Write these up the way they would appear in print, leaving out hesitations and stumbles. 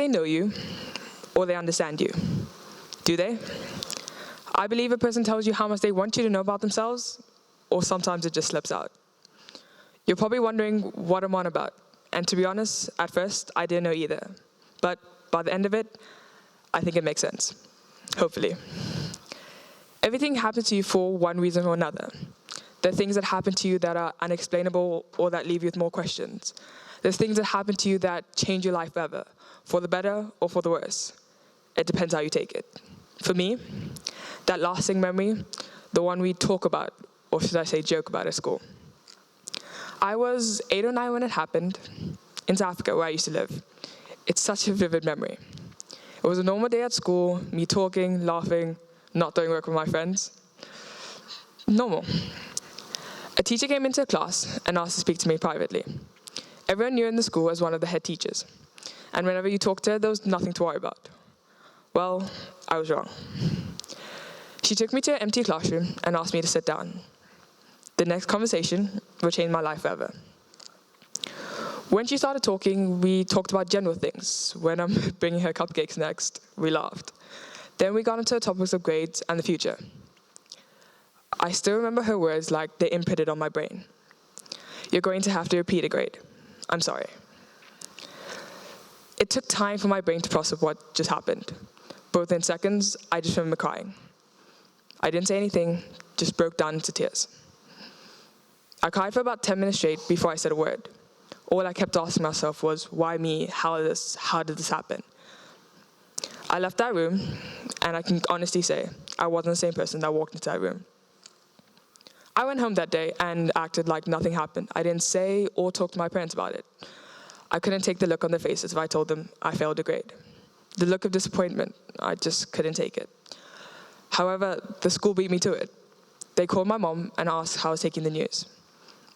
They know you, or they understand you. Do they? I believe a person tells you how much they want you to know about themselves, or sometimes it just slips out. You're probably wondering what I'm on about. And to be honest, at first, I didn't know either. But by the end of it, I think it makes sense. Hopefully. Everything happens to you for one reason or another. There are things that happen to you that are unexplainable or that leave you with more questions. There's things that happen to you that change your life forever, for the better or for the worse. It depends how you take it. For me, that lasting memory, the one we talk about, or should I say joke about at school. I was 8 or 9 when it happened, in South Africa where I used to live. It's such a vivid memory. It was a normal day at school, me talking, laughing, not doing work with my friends. Normal. A teacher came into class and asked to speak to me privately. Everyone knew in the school as one of the head teachers, and whenever you talked to her, there was nothing to worry about. Well, I was wrong. She took me to an empty classroom and asked me to sit down. The next conversation would change my life forever. When she started talking, we talked about general things. When I'm bringing her cupcakes next, we laughed. Then we got into the topics of grades and the future. I still remember her words like they imprinted on my brain. You're going to have to repeat a grade. I'm sorry. It took time for my brain to process what just happened. Both in seconds, I just remember crying. I didn't say anything, just broke down into tears. I cried for about 10 minutes straight before I said a word. All I kept asking myself was, why me? How did this happen? I left that room, and I can honestly say, I wasn't the same person that walked into that room. I went home that day and acted like nothing happened. I didn't say or talk to my parents about it. I couldn't take the look on their faces if I told them I failed a grade. The look of disappointment, I just couldn't take it. However, the school beat me to it. They called my mom and asked how I was taking the news.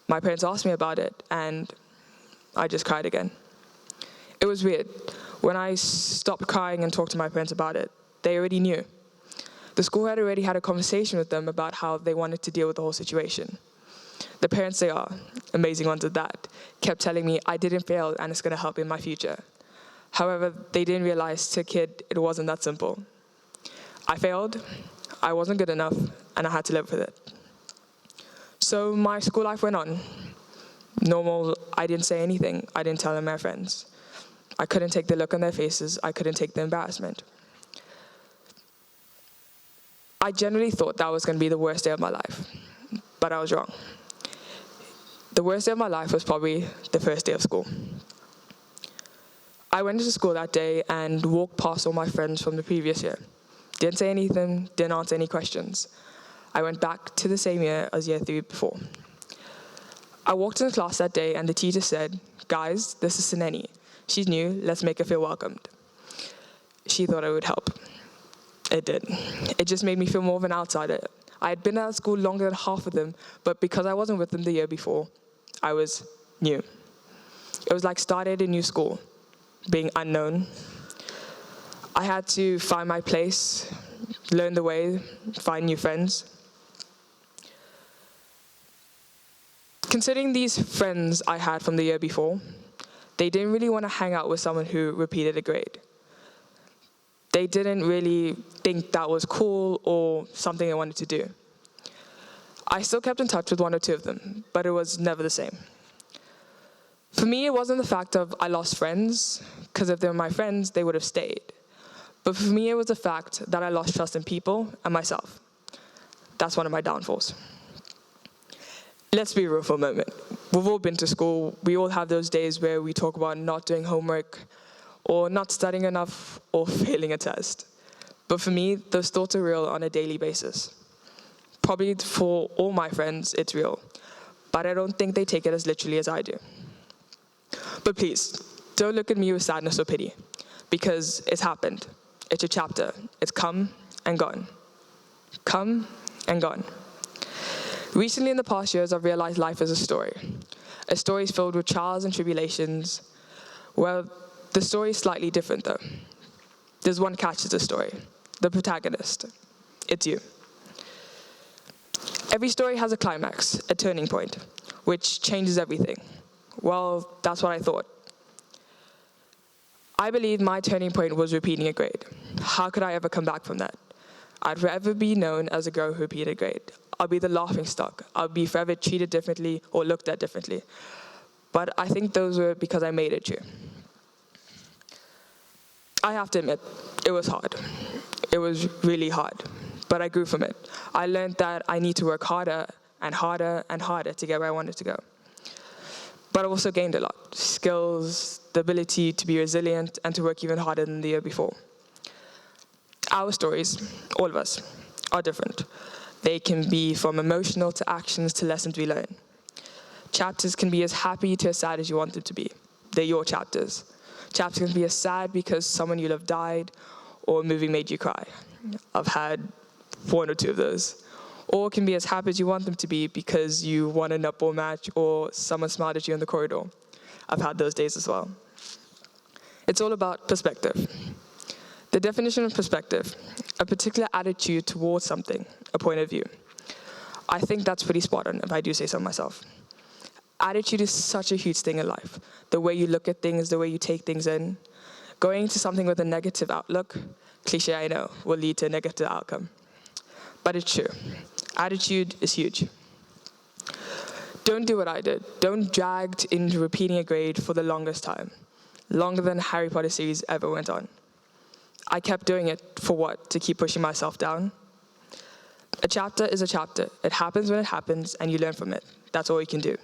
My parents asked me about it, and I just cried again. It was weird. When I stopped crying and talked to my parents about it, they already knew. The school had already had a conversation with them about how they wanted to deal with the whole situation. The parents they are, amazing ones at that, kept telling me I didn't fail and it's going to help in my future. However, they didn't realize to a kid it wasn't that simple. I failed, I wasn't good enough, and I had to live with it. So my school life went on. Normal, I didn't say anything. I didn't tell them my friends. I couldn't take the look on their faces. I couldn't take the embarrassment. I generally thought that was going to be the worst day of my life, but I was wrong. The worst day of my life was probably the first day of school. I went to school that day and walked past all my friends from the previous year. Didn't say anything, didn't answer any questions. I went back to the same year as year 3 before. I walked into class that day and the teacher said, "Guys, this is Soneni. She's new, let's make her feel welcomed." She thought it would help. It did. It just made me feel more of an outsider. I had been at school longer than half of them, but because I wasn't with them the year before, I was new. It was like starting at a new school, being unknown. I had to find my place, learn the way, find new friends. Considering these friends I had from the year before, they didn't really want to hang out with someone who repeated a grade. They didn't really think that was cool or something they wanted to do. I still kept in touch with 1 or 2 of them, but it was never the same. For me, it wasn't the fact of I lost friends, because if they were my friends, they would have stayed. But for me, it was the fact that I lost trust in people and myself. That's one of my downfalls. Let's be real for a moment. We've all been to school. We all have those days where we talk about not doing homework, or not studying enough, or failing a test. But for me, those thoughts are real on a daily basis. Probably for all my friends, it's real. But I don't think they take it as literally as I do. But please, don't look at me with sadness or pity, because it's happened. It's a chapter. It's come and gone. Come and gone. Recently in the past years, I've realized life is a story. A story is filled with trials and tribulations. Well, the story is slightly different though. There's one catch to the story, the protagonist. It's you. Every story has a climax, a turning point, which changes everything. Well, that's what I thought. I believe my turning point was repeating a grade. How could I ever come back from that? I'd forever be known as a girl who repeated a grade. I'll be the laughing stock. I'll be forever treated differently or looked at differently. But I think those were because I made it true. I have to admit, it was hard. It was really hard, but I grew from it. I learned that I need to work harder and harder and harder to get where I wanted to go. But I also gained a lot. Skills, the ability to be resilient, and to work even harder than the year before. Our stories, all of us, are different. They can be from emotional to actions to lessons we learn. Chapters can be as happy to as sad as you want them to be. They're your chapters. Chapters can be as sad because someone you love died or a movie made you cry. I've had one or two of those. Or it can be as happy as you want them to be because you won a netball match or someone smiled at you in the corridor. I've had those days as well. It's all about perspective. The definition of perspective, a particular attitude towards something, a point of view. I think that's pretty spot on, if I do say so myself. Attitude is such a huge thing in life. The way you look at things, the way you take things in. Going into something with a negative outlook, cliche I know, will lead to a negative outcome. But it's true. Attitude is huge. Don't do what I did. Don't drag into repeating a grade for the longest time. Longer than Harry Potter series ever went on. I kept doing it for what? To keep pushing myself down? A chapter is a chapter. It happens when it happens, and you learn from it. That's all you can do.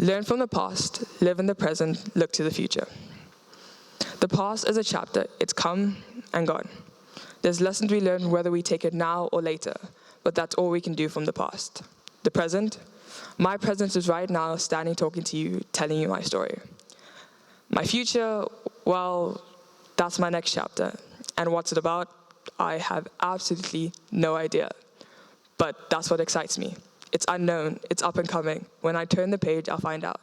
Learn from the past, live in the present, look to the future. The past is a chapter. It's come and gone. There's lessons we learn whether we take it now or later, but that's all we can do from the past. The present? My present is right now, standing talking to you, telling you my story. My future, well, that's my next chapter. And what's it about? I have absolutely no idea. But that's what excites me. It's unknown, it's up and coming. When I turn the page, I'll find out.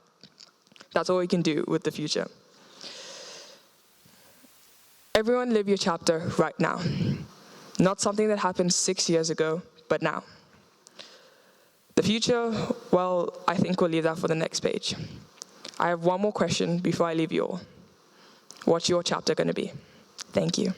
That's all we can do with the future. Everyone live your chapter right now. Not something that happened 6 years ago, but now. The future, well, I think we'll leave that for the next page. I have one more question before I leave you all. What's your chapter going to be? Thank you.